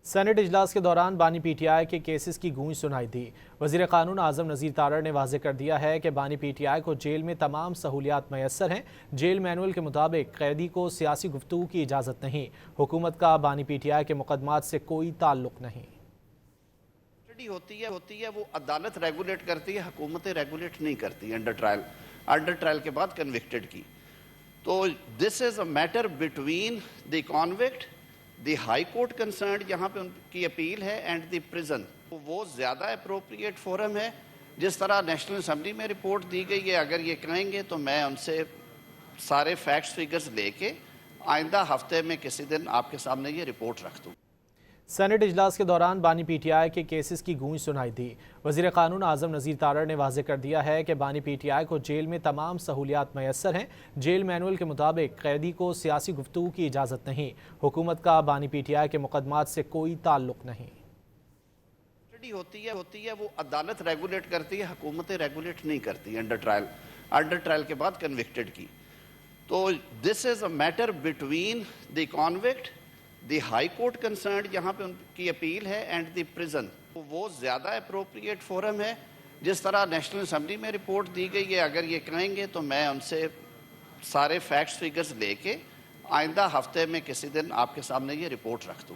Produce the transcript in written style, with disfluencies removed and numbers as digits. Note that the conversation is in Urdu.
سینٹ اجلاس کے دوران بانی پی ٹی آئی کے کیسز کی گونج سنائی دی۔ وزیر قانون اعظم نذیر تارڑ نے واضح کر دیا ہے کہ بانی پی ٹی آئی کو جیل میں تمام سہولیات میسر ہیں۔ جیل مینول کے مطابق قیدی کو سیاسی گفتگو کی اجازت نہیں۔ حکومت کا بانی پی ٹی آئی کے مقدمات سے کوئی تعلق نہیں۔ ہوتی ہے وہ عدالت ریگولیٹ کرتی ہے، حکومتیں ریگولیٹ نہیں کرتی انڈر ٹرائل کے بعد کنوکٹڈ کی۔ تو this is a matter between the convict, the high court concerned جہاں پہ ان کی اپیل ہے، اینڈ دی پریزن۔ وہ زیادہ اپروپریٹ فورم ہے۔ جس طرح نیشنل اسمبلی میں رپورٹ دی گئی ہے، اگر یہ کہیں گے تو میں ان سے سارے فیکٹس فیگرز لے کے آئندہ ہفتے میں کسی دن آپ کے سامنے یہ رپورٹ رکھ دوں۔ سینٹ اجلاس کے دوران بانی پی ٹی آئی کے کیسز کی گونج سنائی دی۔ وزیر قانون اعظم نذیر تارڑ نے واضح کر دیا ہے کہ بانی پی ٹی آئی کو جیل میں تمام سہولیات میسر ہیں۔ جیل مینول کے مطابق قیدی کو سیاسی گفتگو کی اجازت نہیں۔ حکومت کا بانی پی ٹی آئی کے مقدمات سے کوئی تعلق نہیں۔ ہوتی ہے وہ عدالت ریگولیٹ کرتی ہے، حکومتیں ریگولیٹ نہیں کرتی انڈر ٹرائل کے بعد کنوکٹڈ کی۔ تو this is a matter between the convict, the high court concerned جہاں پہ ان کی اپیل ہے، اینڈ دی پریزن۔ وہ زیادہ اپروپریٹ فورم ہے۔ جس طرح نیشنل اسمبلی میں رپورٹ دی گئی ہے، اگر یہ کہیں گے تو میں ان سے سارے فیکٹس فیگرز لے کے آئندہ ہفتے میں کسی دن آپ کے سامنے یہ رپورٹ رکھ دوں۔